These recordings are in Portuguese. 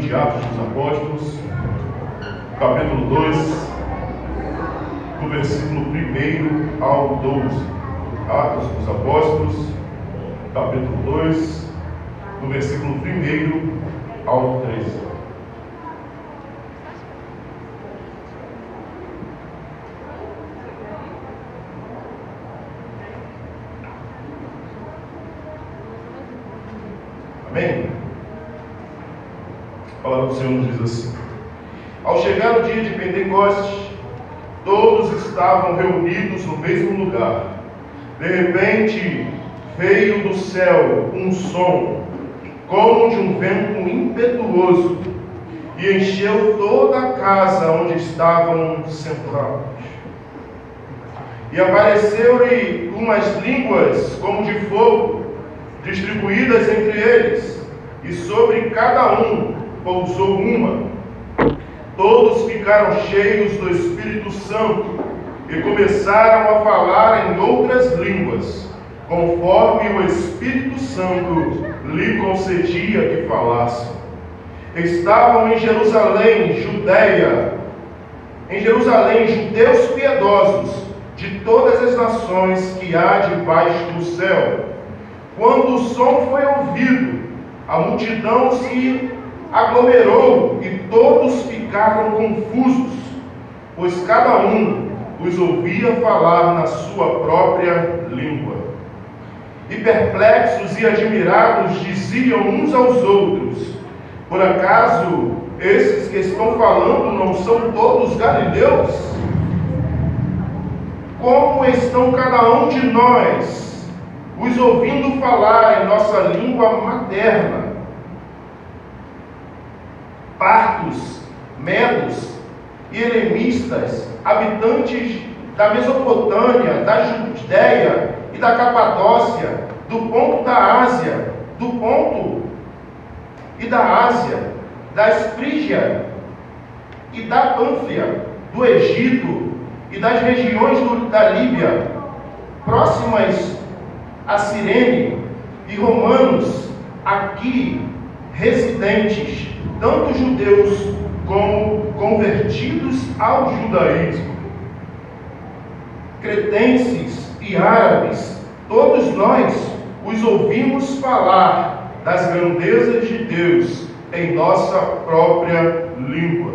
de Atos dos Apóstolos, capítulo 2, do versículo 1 ao 12. Atos dos Apóstolos, capítulo 2, do versículo 1 ao 13. Amém? A palavra do Senhor nos diz assim: Ao chegar o dia de Pentecostes, todos estavam reunidos no mesmo lugar. De repente, veio do céu um som, como de um vento impetuoso, e encheu toda a casa onde estavam sentados. E apareceu-lhe umas línguas como de fogo, distribuídas entre eles, e sobre cada um pousou uma. Todos ficaram cheios do Espírito Santo e começaram a falar em outras línguas, conforme o Espírito Santo lhe concedia que falassem. Estavam em Jerusalém, judeus piedosos de todas as nações que há debaixo do céu. Quando o som foi ouvido, a multidão se aglomerou e todos ficaram confusos, pois cada um os ouvia falar na sua própria língua. E perplexos e admirados diziam uns aos outros: Por acaso esses que estão falando não são todos galileus? Como estão cada um de nós os ouvindo falar em nossa língua materna? Partos, medos e elemistas, habitantes da Mesopotâmia, da Judéia e da Capadócia, do ponto da Ásia, da Esfrígia e da Pânfia, do Egito e das regiões da Líbia, próximas a Cirene, e romanos aqui residentes, tanto judeus como convertidos ao judaísmo, cretenses e árabes, todos nós os ouvimos falar das grandezas de Deus em nossa própria língua.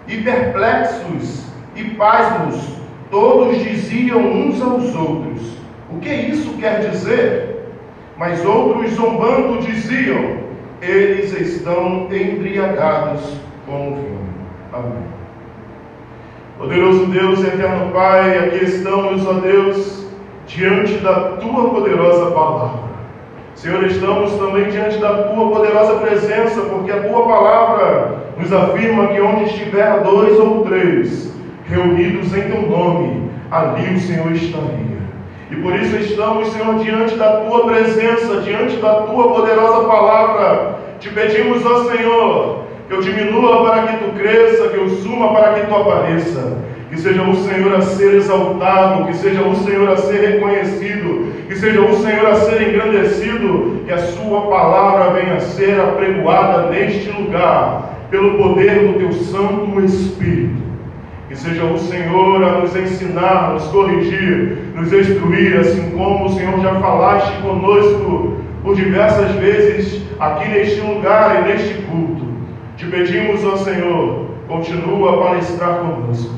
E perplexos e pasmos, todos diziam uns aos outros: O que isso quer dizer? Mas outros, zombando, diziam: Eles estão embriagados com o vinho. Amém. Poderoso Deus, eterno Pai, aqui estamos, ó Deus, diante da Tua poderosa palavra. Senhor, estamos também diante da Tua poderosa presença, porque a Tua palavra nos afirma que onde estiver 2 ou 3 reunidos em Teu nome, ali o Senhor estaria. E por isso estamos, Senhor, diante da Tua presença, diante da Tua poderosa palavra. Te pedimos, ó Senhor, que eu diminua para que Tu cresça, que eu suma para que Tu apareça. Que seja o Senhor a ser exaltado, que seja o Senhor a ser reconhecido, que seja o Senhor a ser engrandecido, que a Sua palavra venha a ser apregoada neste lugar, pelo poder do Teu Santo Espírito. Que seja o Senhor a nos ensinar, nos corrigir, nos instruir, assim como o Senhor já falaste conosco por diversas vezes aqui neste lugar e neste culto. Te pedimos, ó Senhor, continua a palestrar conosco,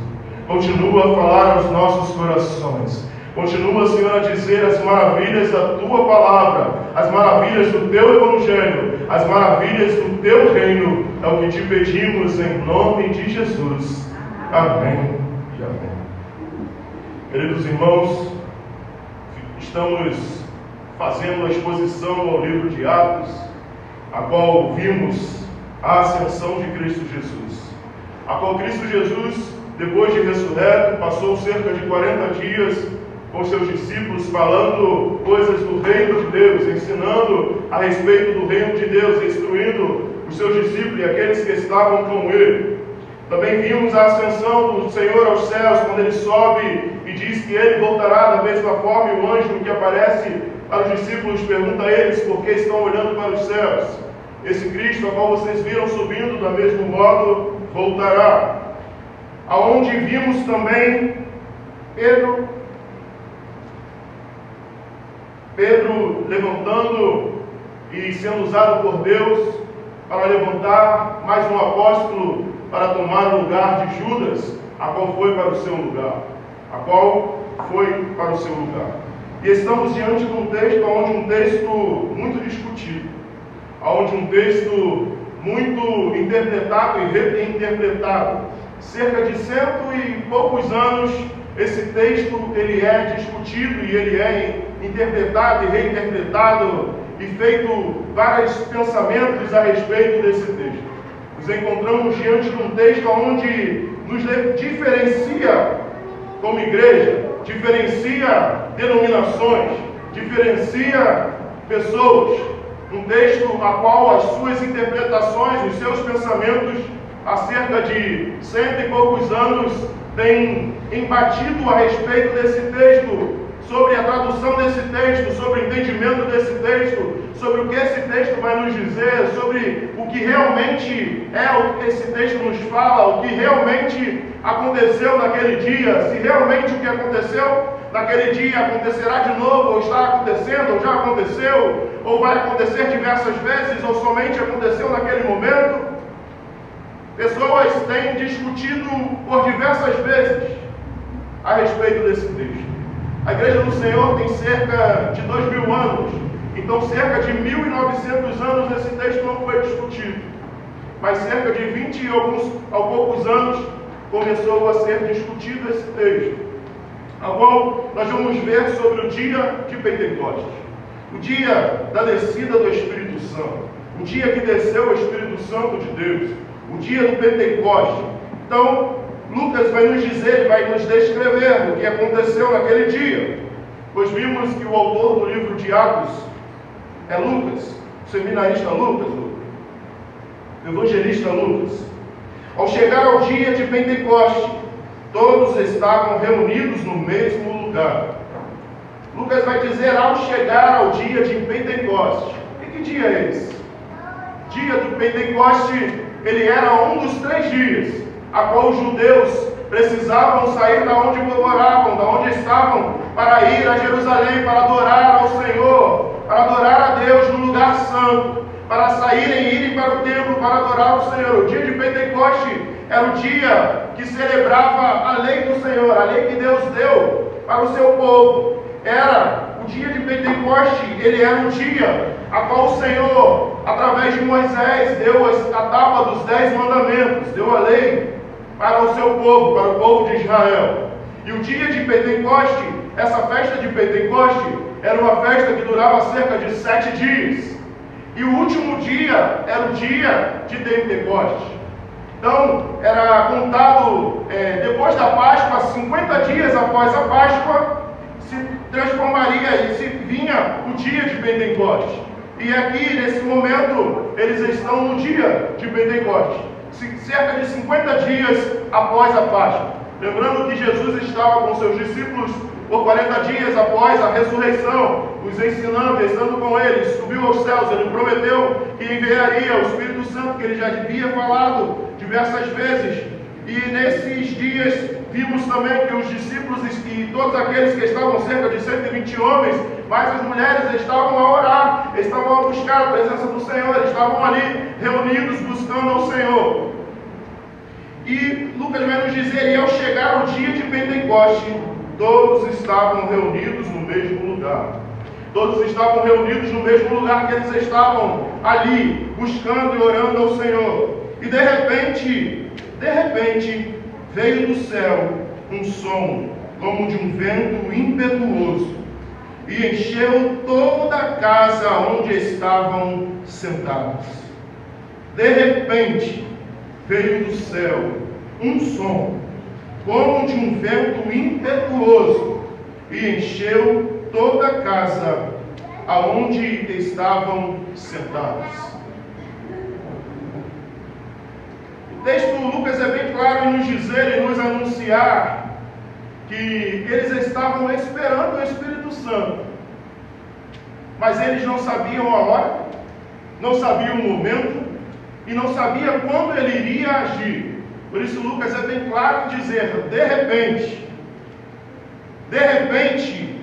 continua a falar aos nossos corações, continua, Senhor, a dizer as maravilhas da Tua palavra, as maravilhas do Teu Evangelho, as maravilhas do Teu reino. É o que te pedimos em nome de Jesus. Amém e amém. Queridos irmãos, estamos fazendo a exposição ao livro de Atos, a qual vimos a ascensão de Cristo Jesus, a qual Cristo Jesus, depois de ressurreto, passou cerca de 40 dias com seus discípulos, falando coisas do reino de Deus, ensinando a respeito do reino de Deus, instruindo os seus discípulos e aqueles que estavam com ele. Também vimos a ascensão do Senhor aos céus, quando ele sobe e diz que ele voltará da mesma forma, e o anjo que aparece para os discípulos pergunta a eles por que estão olhando para os céus. Esse Cristo, a qual vocês viram subindo, do mesmo modo voltará. Aonde vimos também Pedro levantando e sendo usado por Deus para levantar mais um apóstolo para tomar o lugar de Judas, a qual foi para o seu lugar. E estamos diante de um texto onde um texto muito discutido, onde um texto muito interpretado e reinterpretado. Cerca de 100 e poucos anos, esse texto ele é discutido e ele é interpretado e reinterpretado e feito vários pensamentos a respeito desse texto. Nos encontramos diante de um texto onde nos diferencia como igreja, diferencia denominações, diferencia pessoas. Um texto a qual as suas interpretações, os seus pensamentos, há cerca de 100 e poucos anos, têm embatido a respeito desse texto, sobre a tradução desse texto, sobre o entendimento desse texto, sobre o que esse texto vai nos dizer, sobre o que realmente é o que esse texto nos fala, o que realmente aconteceu naquele dia, se realmente o que aconteceu naquele dia acontecerá de novo, ou está acontecendo, ou já aconteceu, ou vai acontecer diversas vezes, ou somente aconteceu naquele momento. Pessoas têm discutido por diversas vezes a respeito desse texto. A Igreja do Senhor tem cerca de 2000 anos, então cerca de 1900 anos esse texto não foi discutido. Mas cerca de 20 e poucos anos começou a ser discutido esse texto, a qual nós vamos ver sobre o dia de Pentecostes, o dia da descida do Espírito Santo, o dia que desceu o Espírito Santo de Deus, o dia do Pentecostes. Então, Lucas vai nos dizer, vai nos descrever o que aconteceu naquele dia, pois vimos que o autor do livro de Atos é Lucas, o seminarista Lucas, o evangelista Lucas. Ao chegar ao dia de Pentecostes, todos estavam reunidos no mesmo lugar. Lucas vai dizer, ao chegar ao dia de Pentecostes. E que dia é esse? Dia do Pentecostes, ele era um dos 3 dias, a qual os judeus precisavam sair da onde moravam, da onde estavam, para ir a Jerusalém, para adorar ao Senhor, para adorar a Deus no lugar santo, para saírem e irem para o templo, para adorar o Senhor. O dia de Pentecostes era o dia que celebrava a lei do Senhor, a lei que Deus deu para o seu povo. Era o dia de Pentecostes, ele era um dia a qual o Senhor, através de Moisés, deu a tábua dos 10 mandamentos, deu a lei para o seu povo, para o povo de Israel. E o dia de Pentecostes, essa festa de Pentecostes, era uma festa que durava cerca de 7 dias. E o último dia era o dia de Pentecostes. Então, era contado, depois da Páscoa, 50 dias após a Páscoa, se transformaria e se vinha o dia de Pentecostes. E aqui, nesse momento, eles estão no dia de Pentecostes, cerca de 50 dias após a Páscoa. Lembrando que Jesus estava com seus discípulos por 40 dias após a ressurreição, os ensinando, estando com eles, subiu aos céus. Ele prometeu que enviaria o Espírito Santo, que ele já havia falado diversas vezes. E nesses dias vimos também que os discípulos e todos aqueles que estavam, cerca de 120 homens, mas as mulheres estavam a orar, estavam a buscar a presença do Senhor, estavam ali reunidos buscando ao Senhor. E Lucas vai nos dizer, e ao chegar o dia de Pentecostes, todos estavam reunidos no mesmo lugar. Todos estavam reunidos no mesmo lugar que eles estavam ali, buscando e orando ao Senhor. E de repente, veio do céu um som, como de um vento impetuoso, e encheu toda a casa onde estavam sentados. De repente, veio do céu um som, como de um vento impetuoso, e encheu toda a casa aonde estavam sentados. O texto de Lucas é bem claro em nos dizer e nos anunciar que eles estavam esperando o Espírito Santo, mas eles não sabiam a hora, não sabia o momento e não sabia quando ele iria agir. Por isso Lucas é bem claro em dizer, de repente,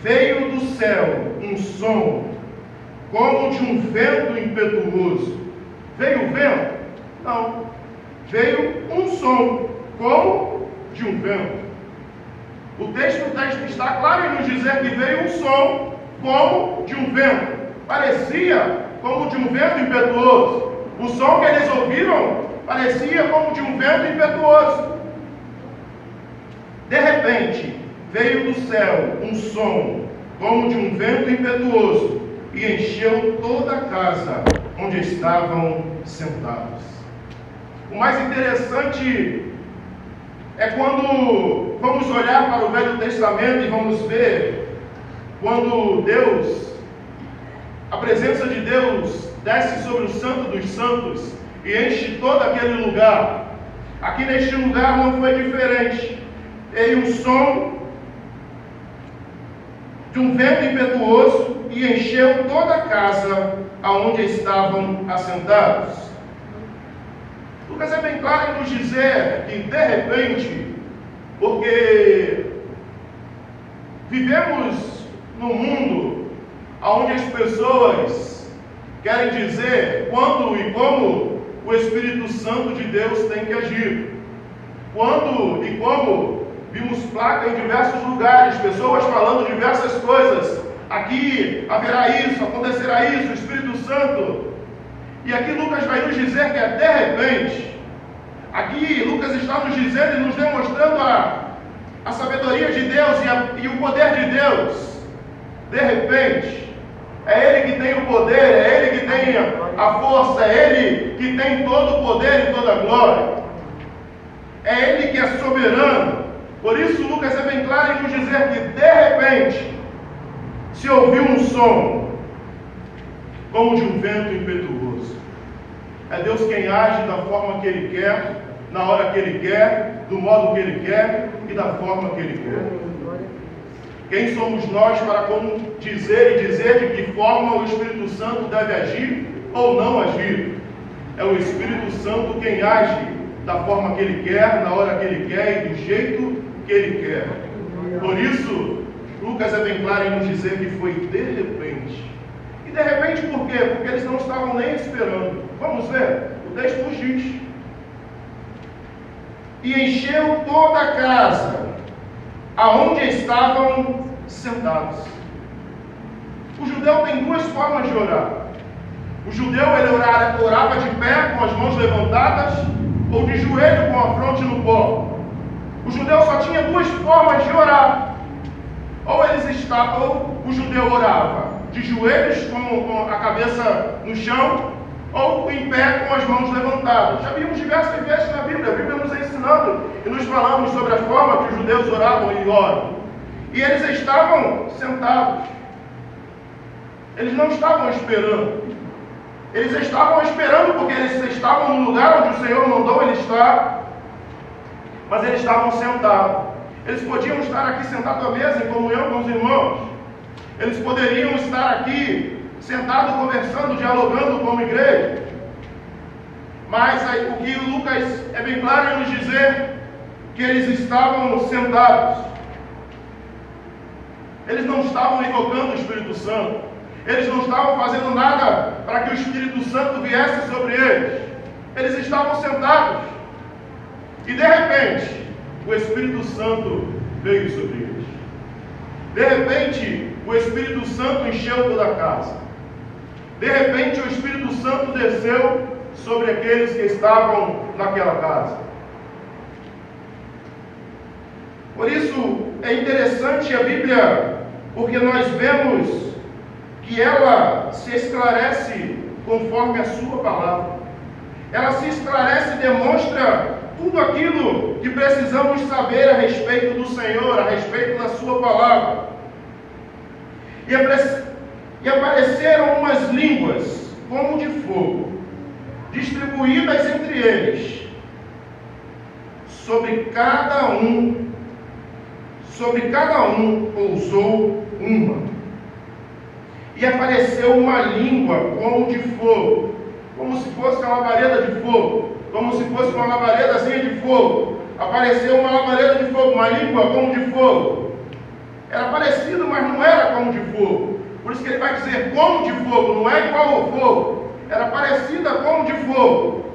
veio do céu um som, como de um vento impetuoso. Veio o vento? Não. Veio um som, como de um vento. O texto está claro em nos dizer que veio um som, como de um vento. Parecia como de um vento impetuoso. O som que eles ouviram parecia como de um vento impetuoso. De repente, veio do céu um som, como de um vento impetuoso, e encheu toda a casa onde estavam sentados. O mais interessante é quando vamos olhar para o Velho Testamento e vamos ver quando a presença de Deus desce sobre o Santo dos Santos e enche todo aquele lugar. Aqui neste lugar não foi diferente. Veio um som de um vento impetuoso e encheu toda a casa aonde estavam assentados. Lucas é bem claro em nos dizer que, de repente, porque vivemos num mundo onde as pessoas querem dizer quando e como o Espírito Santo de Deus tem que agir. Quando e como vimos placa em diversos lugares, pessoas falando diversas coisas. Aqui haverá isso, acontecerá isso, o Espírito Santo. E aqui Lucas vai nos dizer que é de repente. Aqui Lucas está nos dizendo e nos demonstrando a sabedoria de Deus e o poder de Deus. De repente, é Ele que tem o poder, é Ele que tem a força, é Ele que tem todo o poder e toda a glória. É Ele que é soberano. Por isso Lucas é bem claro em nos dizer que de repente se ouviu um som como de um vento impetuoso. É Deus quem age da forma que Ele quer, na hora que Ele quer, do modo que Ele quer e da forma que Ele quer. Quem somos nós para como dizer de que forma o Espírito Santo deve agir ou não agir? É o Espírito Santo quem age da forma que Ele quer, na hora que Ele quer e do jeito que Ele quer. Por isso, Lucas é bem claro em nos dizer que foi de repente. E de repente por quê? Porque eles não estavam nem esperando. Vamos ver? O texto nos diz. E encheu toda a casa, aonde estavam sentados. O judeu tem duas formas de orar. O judeu ele orava de pé, com as mãos levantadas, ou de joelho com a fronte no pó. O judeu só tinha duas formas de orar. Ou o judeu orava de joelhos com a cabeça no chão, ou em pé com as mãos levantadas. Já vimos diversas vezes na Bíblia, a Bíblia nos ensinando e nos falando sobre a forma que os judeus oravam e oram. E eles estavam sentados. Eles não estavam esperando. Eles estavam esperando porque eles estavam no lugar onde o Senhor mandou ele estar, mas eles estavam sentados. Eles podiam estar aqui sentados à mesa em comunhão com os irmãos. Eles poderiam estar aqui sentados conversando, dialogando como igreja. Mas o que Lucas é bem claro em nos dizer que eles estavam sentados. Eles não estavam invocando o Espírito Santo. Eles não estavam fazendo nada para que o Espírito Santo viesse sobre eles. Eles estavam sentados. E de repente, o Espírito Santo veio sobre eles. De repente, o Espírito Santo encheu toda a casa. De repente, o Espírito Santo desceu sobre aqueles que estavam naquela casa. Por isso, é interessante a Bíblia, porque nós vemos que ela se esclarece conforme a sua palavra. Ela se esclarece e demonstra tudo aquilo que precisamos saber a respeito do Senhor, a respeito da sua palavra. E apareceram umas línguas como de fogo, distribuídas entre eles, sobre cada um pousou uma. E apareceu uma língua como de fogo, como se fosse uma labareda de fogo, como se fosse uma labaredazinha de fogo. Apareceu uma labareda de fogo, uma língua como de fogo. Era parecido, mas não era como de fogo. Por isso que ele vai dizer como de fogo, não é igual ao fogo. Era parecida como de fogo.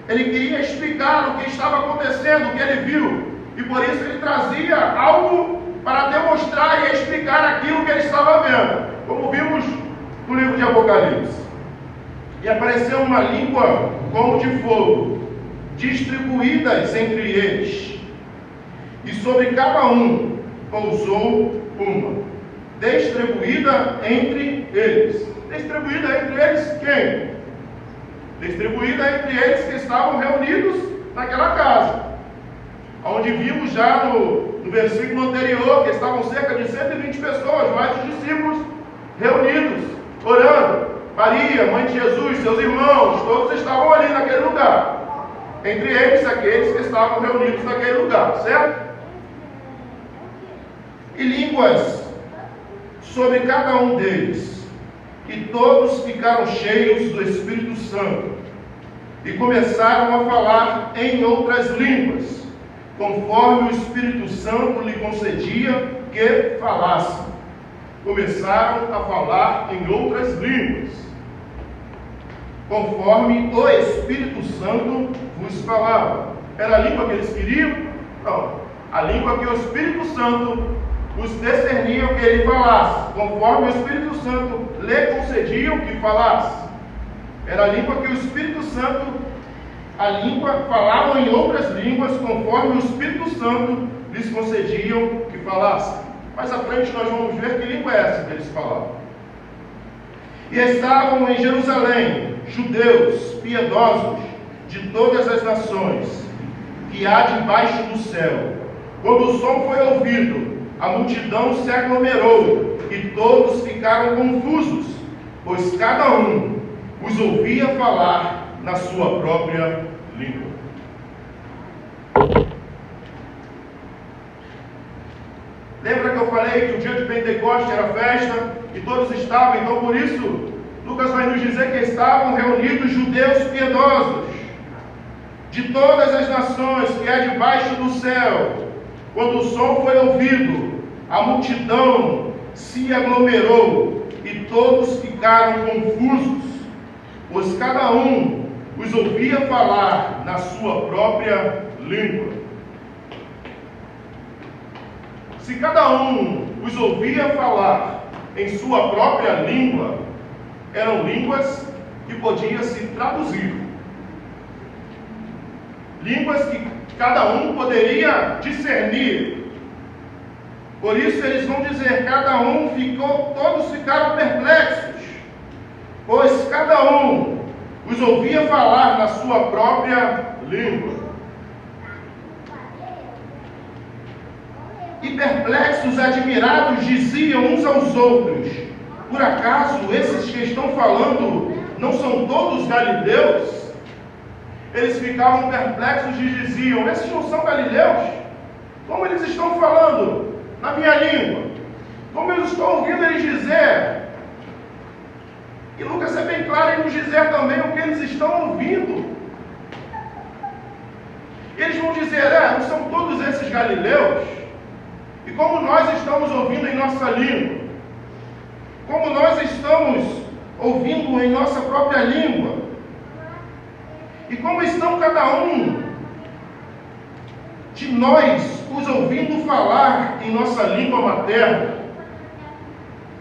Ele queria explicar o que estava acontecendo, o que ele viu. E por isso ele trazia algo para demonstrar e explicar aquilo que ele estava vendo. Como vimos no livro de Apocalipse. E apareceu uma língua como de fogo, distribuídas entre eles. E sobre cada um pousou uma, distribuída entre eles. Distribuída entre eles quem? Distribuída entre eles que estavam reunidos naquela casa. Onde vimos já no versículo anterior que estavam cerca de 120 pessoas, mais os discípulos reunidos, orando. Maria, mãe de Jesus, seus irmãos, todos estavam ali naquele lugar. Entre eles, aqueles que estavam reunidos naquele lugar, certo? E línguas sobre cada um deles. E todos ficaram cheios do Espírito Santo. E começaram a falar em outras línguas, conforme o Espírito Santo lhe concedia que falassem. Começaram a falar em outras línguas, conforme o Espírito Santo vos falava. Era a língua que eles queriam? Não. A língua que o Espírito Santo os discernia que ele falasse, conforme o Espírito Santo lhe concedia que falasse. Era a língua que o Espírito Santo, a língua, falavam em outras línguas, conforme o Espírito Santo lhes concediam que falassem. Mais à frente nós vamos ver que língua é essa que eles falavam. E estavam em Jerusalém judeus piedosos de todas as nações que há debaixo do céu. Quando o som foi ouvido, a multidão se aglomerou e todos ficaram confusos, pois cada um os ouvia falar na sua própria língua. Lembra que eu falei que o dia de Pentecostes era festa e todos estavam, então por isso Lucas vai nos dizer que estavam reunidos judeus piedosos de todas as nações que há debaixo do céu. Quando o som foi ouvido, a multidão se aglomerou e todos ficaram confusos, pois cada um os ouvia falar na sua própria língua. Se cada um os ouvia falar em sua própria língua, eram línguas que podiam se traduzir. Línguas que cada um poderia discernir. Por isso eles vão dizer, todos ficaram perplexos, pois cada um os ouvia falar na sua própria língua. E perplexos, admirados, diziam uns aos outros, por acaso esses que estão falando não são todos galileus? Eles ficavam perplexos e diziam, esses não são galileus? Como eles estão falando na minha língua? Como eu estou ouvindo eles dizer? E Lucas é bem claro em nos dizer também o que eles estão ouvindo. Eles vão dizer, não são todos esses galileus? E como nós estamos ouvindo em nossa língua? Como nós estamos ouvindo em nossa própria língua? E como estão cada um de nós os ouvindo falar em nossa língua materna?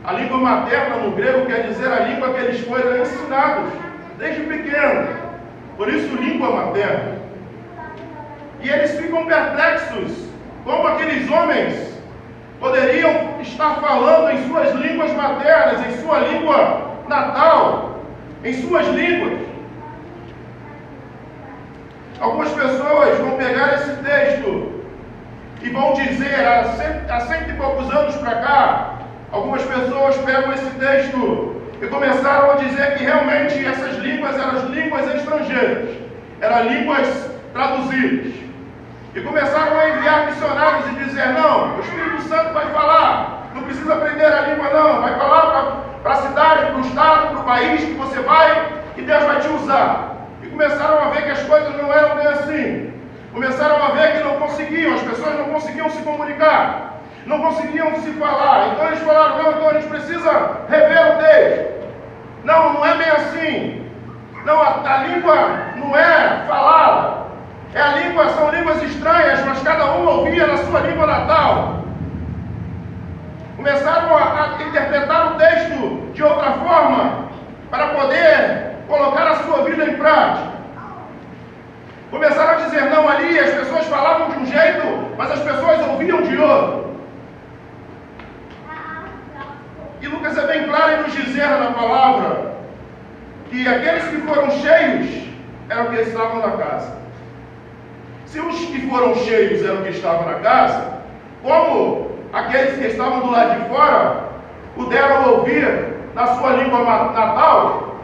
A língua materna no grego quer dizer a língua que eles foram ensinados desde pequeno. Por isso, língua materna. E eles ficam perplexos. Como aqueles homens poderiam estar falando em suas línguas maternas, em sua língua natal, em suas línguas? Algumas pessoas vão pegar esse texto e vão dizer, há cento e poucos anos para cá, algumas pessoas pegam esse texto e começaram a dizer que realmente essas línguas eram línguas estrangeiras, eram línguas traduzidas. E começaram a enviar missionários e dizer, não, o Espírito Santo vai falar, não precisa aprender a língua não, vai falar para a cidade, para o estado, para o país que você vai, e Deus vai te usar. E começaram a ver que as coisas não eram bem assim. Começaram a ver que não conseguiam, as pessoas não conseguiam se comunicar, não conseguiam se falar. Então eles falaram, não, então a gente precisa rever o texto. Não, não é bem assim. Não, a língua não é falada. São línguas estranhas, mas cada um ouvia na sua língua natal. Começaram a interpretar o texto de outra forma, para poder colocar a sua vida em prática. Começaram a dizer, não, ali as pessoas falavam de um jeito, mas as pessoas ouviam de outro. E Lucas é bem claro em nos dizer na palavra que aqueles que foram cheios eram os que estavam na casa. Se os que foram cheios eram os que estavam na casa, como aqueles que estavam do lado de fora puderam ouvir na sua língua natal,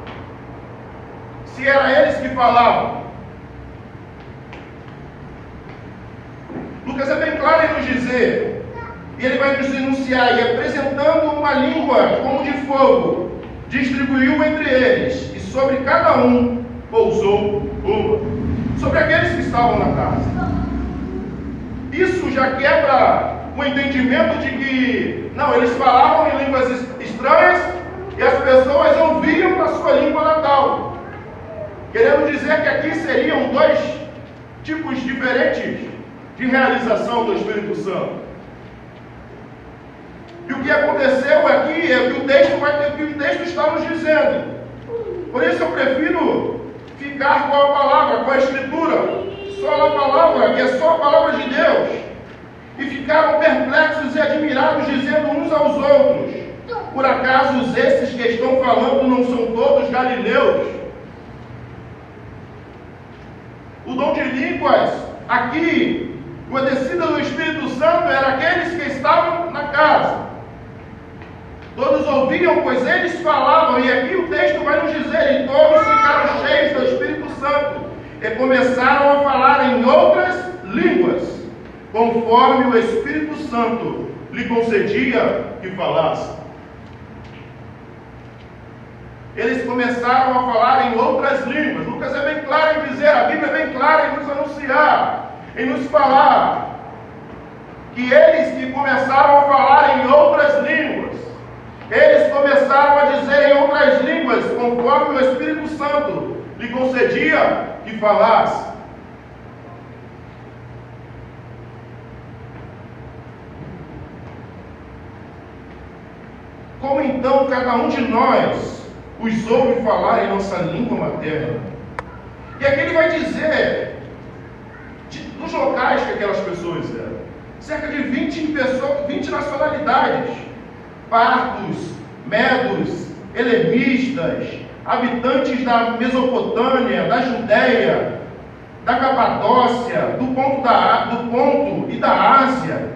se era eles que falavam? Lucas é bem claro em nos dizer, e ele vai nos denunciar, e apresentando uma língua como de fogo, distribuiu entre eles, e sobre cada um pousou uma. Sobre aqueles que estavam na casa. Isso já quebra o entendimento de que, não, eles falavam em línguas estranhas, e as pessoas ouviam na sua língua natal. Querendo dizer que aqui seriam dois tipos diferentes de realização do Espírito Santo. E o que aconteceu aqui é que o texto está nos dizendo. Por isso eu prefiro ficar com a palavra, com a Escritura, só a palavra, que é só a palavra de Deus. E ficaram perplexos e admirados, dizendo uns aos outros, por acaso esses que estão falando não são todos galileus? O dom de línguas aqui, com a descida do Espírito Santo, era aqueles que estavam na casa. Todos ouviam, pois eles falavam, e aqui o texto vai nos dizer, e todos ficaram cheios do Espírito Santo, e começaram a falar em outras línguas, conforme o Espírito Santo lhe concedia que falasse. Eles começaram a falar em outras línguas. Lucas é bem claro em dizer, a Bíblia é bem clara em nos anunciar, em nos falar, que eles que começaram a falar em outras línguas, eles começaram a dizer em outras línguas, conforme o Espírito Santo lhe concedia que falasse. Como então cada um de nós os ouve falar em nossa língua materna? E aqui ele vai dizer dos locais que aquelas pessoas eram. Cerca de 20 nacionalidades. Partos, medos, elemistas, habitantes da Mesopotâmia, da Judéia, da Capadócia, do Ponto e da Ásia,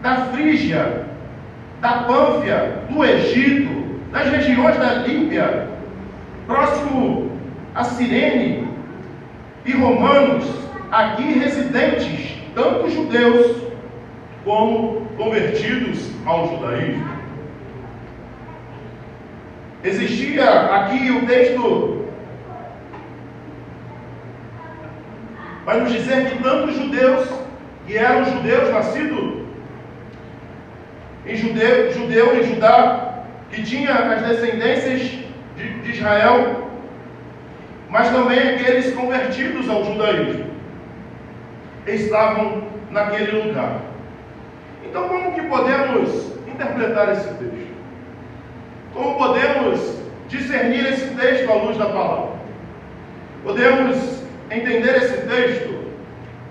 da Frígia, da Pânfia, do Egito, das regiões da Líbia, próximo a Cirene, e romanos, aqui residentes, tanto judeus como convertidos ao judaísmo. Existia aqui o texto vai nos dizer que tantos judeus, que eram judeus nascidos em Judá, que tinha as descendências de Israel, mas também aqueles convertidos ao judaísmo, estavam naquele lugar. Então, como que podemos interpretar esse texto? Como podemos discernir esse texto à luz da palavra? Podemos entender esse texto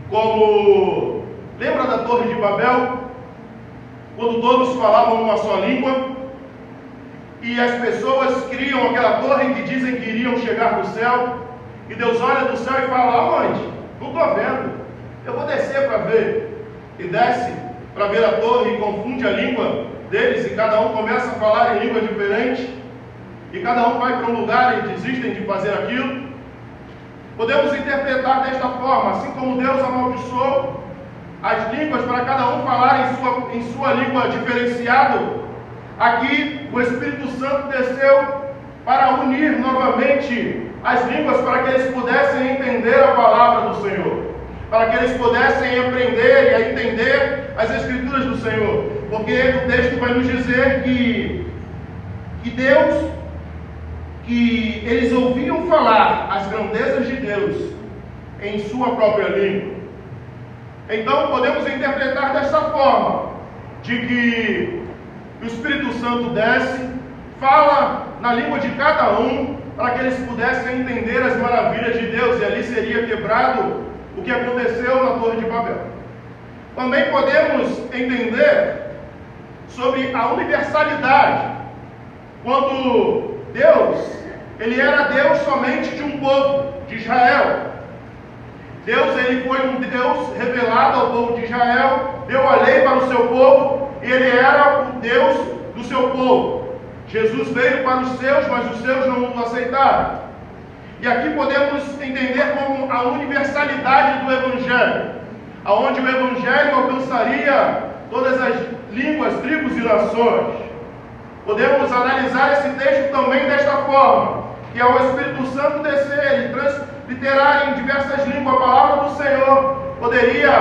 como... Lembra da Torre de Babel? Quando todos falavam uma só língua e as pessoas criam aquela torre que dizem que iriam chegar do céu, e Deus olha do céu e fala, aonde? Não estou vendo, eu vou descer para ver. E desce para ver a torre e confunde a língua deles, e cada um começa a falar em língua diferente, e cada um vai para um lugar e desistem de fazer aquilo. Podemos interpretar desta forma, assim como Deus amaldiçoou as línguas para cada um falar em sua língua diferenciada, aqui o Espírito Santo desceu para unir novamente as línguas, para que eles pudessem entender a palavra do Senhor, para que eles pudessem aprender e entender as Escrituras do Senhor, porque o texto vai nos dizer que Deus, que eles ouviam falar as grandezas de Deus em sua própria língua. Então podemos interpretar dessa forma, de que o Espírito Santo desce, fala na língua de cada um, para que eles pudessem entender as maravilhas de Deus, e ali seria quebrado o que aconteceu na Torre de Babel. Também podemos entender sobre a universalidade, quando Deus, Ele era Deus somente de um povo, de Israel. Deus, Ele foi um Deus revelado ao povo de Israel, deu a lei para o seu povo, e Ele era o Deus do seu povo. Jesus veio para os seus, mas os seus não o aceitaram. E aqui podemos entender como a universalidade do Evangelho, aonde o Evangelho alcançaria todas as línguas, tribos e nações. Podemos analisar esse texto também desta forma, que ao Espírito Santo descer e transliterar em diversas línguas a palavra do Senhor, poderia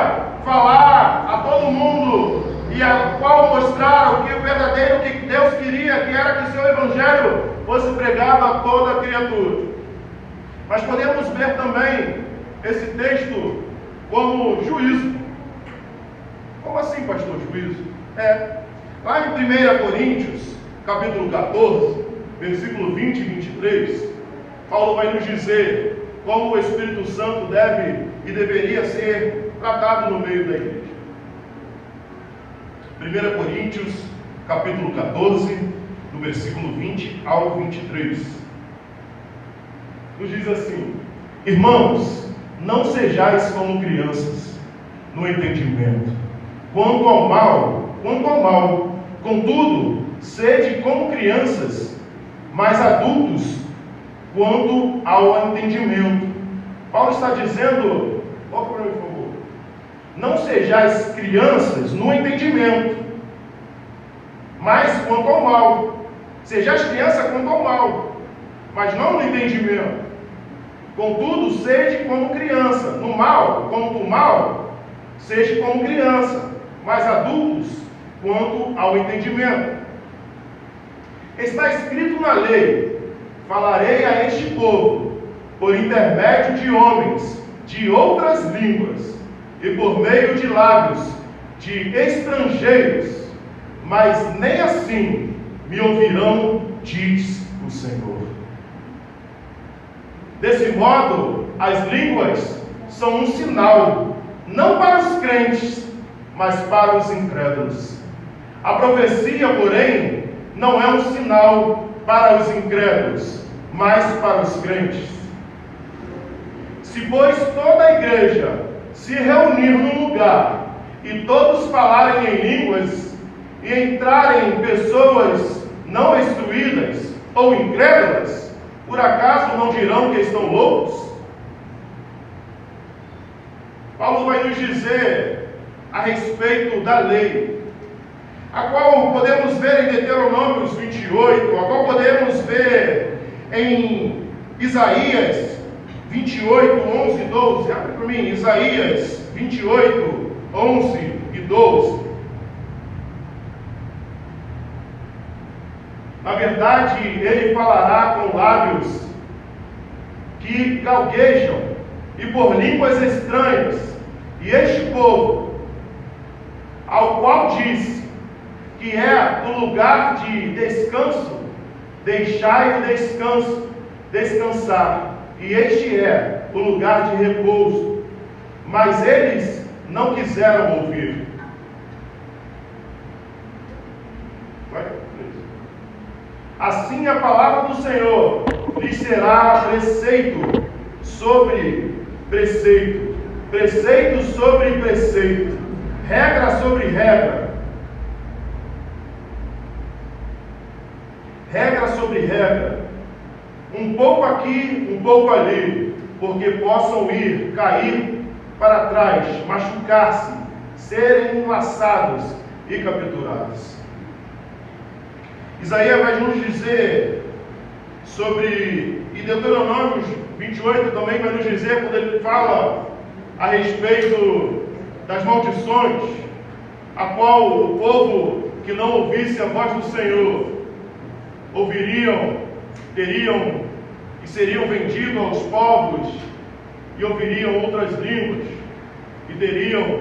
falar a todo mundo, e a qual mostrar o que o verdadeiro que Deus queria, que era que seu Evangelho fosse pregado a toda criatura. Mas podemos ver também esse texto como juízo. Como assim, pastor, juízo? Lá em 1 Coríntios, capítulo 14, versículo 20 e 23, Paulo vai nos dizer como o Espírito Santo deve e deveria ser tratado no meio da igreja. 1 Coríntios, capítulo 14, do versículo 20 ao 23. Nos diz assim: irmãos, não sejais como crianças no entendimento, quanto ao mal, contudo, sede como crianças, mas adultos quanto ao entendimento. Paulo está dizendo, coloca para mim, por favor, não sejais crianças no entendimento, mas quanto ao mal. Sejais criança quanto ao mal, mas não no entendimento. Contudo, sede como criança. No mal, quanto ao mal, sede como criança, mas adultos quanto ao entendimento. Está escrito na lei: falarei a este povo por intermédio de homens de outras línguas e por meio de lábios de estrangeiros, mas nem assim me ouvirão, diz o Senhor. Desse modo, as línguas são um sinal, não para os crentes, mas para os incrédulos. A profecia, porém, não é um sinal para os incrédulos, mas para os crentes. Se, pois, toda a igreja se reunir num lugar e todos falarem em línguas e entrarem pessoas não instruídas ou incrédulas, por acaso não dirão que estão loucos? Paulo vai nos dizer a respeito da lei, a qual podemos ver em Deuteronômio 28, a qual podemos ver em Isaías 28, 11 e 12. Abre para mim, Isaías 28, 11 e 12. Na verdade, ele falará com lábios que galguejam e por línguas estranhas. E este povo, ao qual diz que é o lugar de descanso, deixai o descansar. E este é o lugar de repouso. Mas eles não quiseram ouvir. Assim a palavra do Senhor lhes será preceito sobre preceito, preceito sobre preceito, regra sobre regra, regra sobre regra, um pouco aqui, um pouco ali, porque possam ir, cair para trás, machucar-se, serem enlaçados e capturados. Isaías vai nos dizer sobre, e Deuteronômio 28 também vai nos dizer, quando ele fala a respeito das maldições, a qual o povo que não ouvisse a voz do Senhor ouviriam, teriam e seriam vendidos aos povos e ouviriam outras línguas e teriam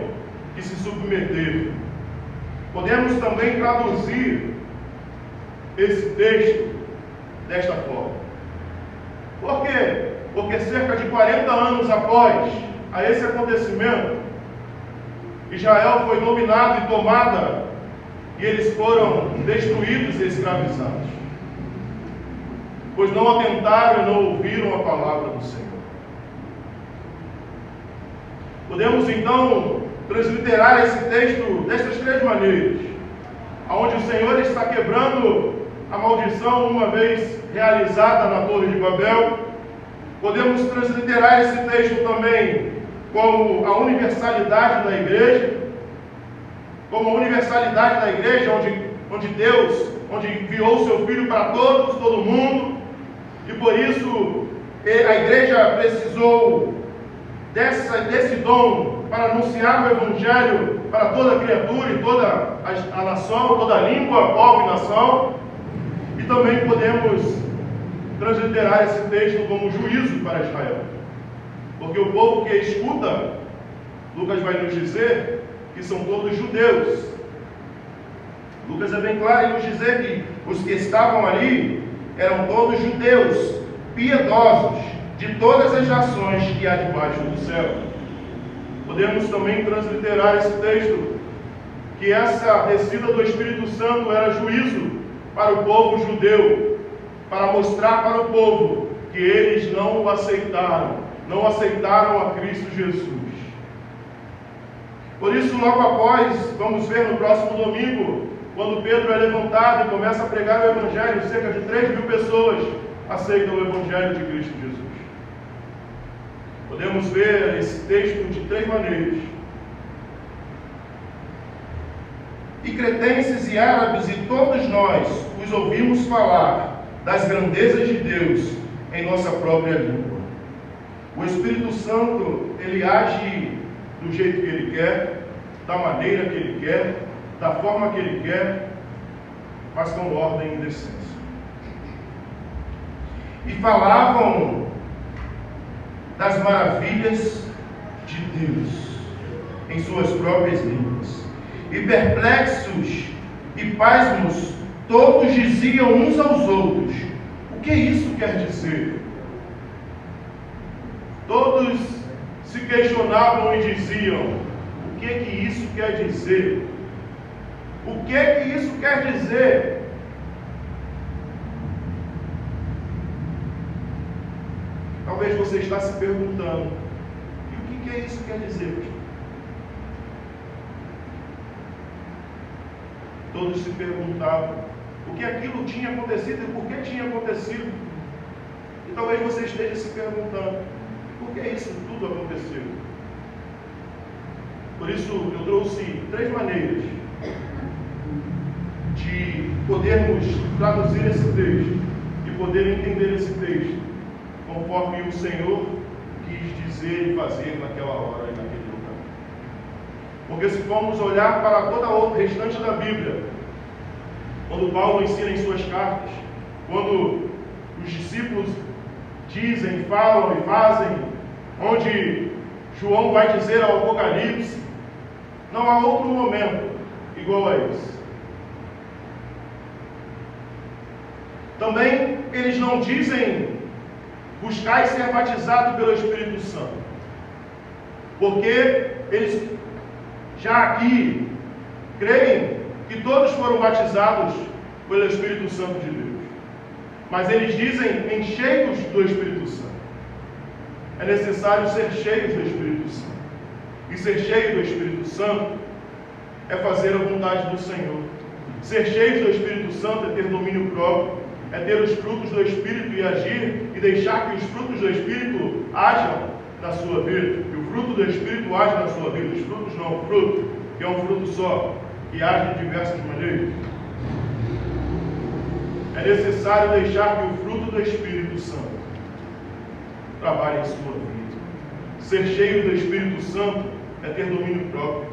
que se submeter. Podemos também traduzir esse texto desta forma. Por quê? Porque cerca de 40 anos após a esse acontecimento, Israel foi dominado e tomada, e eles foram destruídos e escravizados, pois não atentaram e não ouviram a palavra do Senhor. Podemos então transliterar esse texto dessas três maneiras, onde o Senhor está quebrando a maldição uma vez realizada na Torre de Babel. Podemos transliterar esse texto também como a universalidade da igreja, onde Deus enviou seu Filho para todos, todo mundo, e por isso a igreja precisou desse dom para anunciar o Evangelho para toda a criatura e toda a nação, toda a língua, povo e nação. E também podemos transliterar esse texto como juízo para Israel, porque o povo que escuta, Lucas vai nos dizer que são todos judeus. Lucas é bem claro em nos dizer que os que estavam ali eram todos judeus, piedosos, de todas as nações que há debaixo do céu. Podemos também transliterar esse texto que essa descida do Espírito Santo era juízo para o povo judeu, para mostrar para o povo que eles não o aceitaram, não aceitaram a Cristo Jesus. Por isso, logo após, vamos ver no próximo domingo, quando Pedro é levantado e começa a pregar o Evangelho, cerca de 3.000 pessoas aceitam o Evangelho de Cristo Jesus. Podemos ver esse texto de três maneiras. E cretenses e árabes e todos nós os ouvimos falar das grandezas de Deus em nossa própria língua. O Espírito Santo, ele age do jeito que ele quer, da maneira que ele quer, da forma que ele quer, mas com ordem e decência. E falavam das maravilhas de Deus em suas próprias línguas. E perplexos e pasmos, todos diziam uns aos outros: o que isso quer dizer? Todos se questionavam e diziam: o que isso quer dizer? O que isso quer dizer? Talvez você está se perguntando: e o que isso quer dizer, pastor? Todos se perguntavam o que aquilo tinha acontecido e por que tinha acontecido. E talvez você esteja se perguntando: por que isso tudo aconteceu? Por isso eu trouxe três maneiras de podermos traduzir esse texto e poder entender esse texto conforme o Senhor quis dizer e fazer naquela hora e naquele lugar. Porque se formos olhar para toda o restante da Bíblia, quando Paulo ensina em suas cartas, quando os discípulos dizem, falam e fazem, onde João vai dizer ao Apocalipse, não há outro momento igual a esse. Também eles não dizem: buscai ser batizado pelo Espírito Santo, porque eles já aqui creem que todos foram batizados pelo Espírito Santo de Deus. Mas eles dizem: encheios do Espírito Santo. É necessário ser cheios do Espírito Santo. E ser cheio do Espírito Santo é fazer a vontade do Senhor. Ser cheio do Espírito Santo é ter domínio próprio, é ter os frutos do Espírito e agir e deixar que os frutos do Espírito ajam na sua vida. E o fruto do Espírito age na sua vida. Os frutos não, o fruto, que é um fruto só, que age de diversas maneiras. É necessário deixar que o fruto do Espírito Santo trabalhe em sua vida. Ser cheio do Espírito Santo é ter domínio próprio.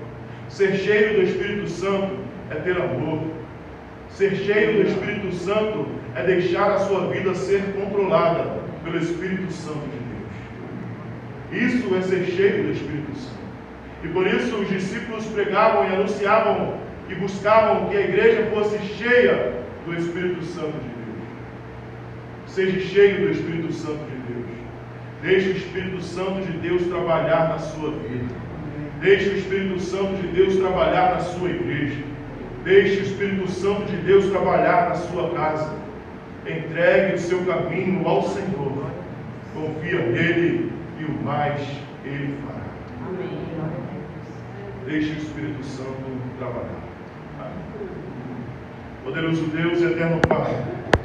Ser cheio do Espírito Santo é ter amor. Ser cheio do Espírito Santo é deixar a sua vida ser controlada pelo Espírito Santo de Deus. Isso é ser cheio do Espírito Santo. E por isso os discípulos pregavam e anunciavam e buscavam que a igreja fosse cheia do Espírito Santo de Deus. Seja cheio do Espírito Santo de Deus. Deixe o Espírito Santo de Deus trabalhar na sua vida. Deixe o Espírito Santo de Deus trabalhar na sua igreja. Deixe o Espírito Santo de Deus trabalhar na sua casa. Entregue o seu caminho ao Senhor. Confia nele e o mais ele fará. Amém. Deixe o Espírito Santo trabalhar. Amém. Poderoso Deus e eterno Pai,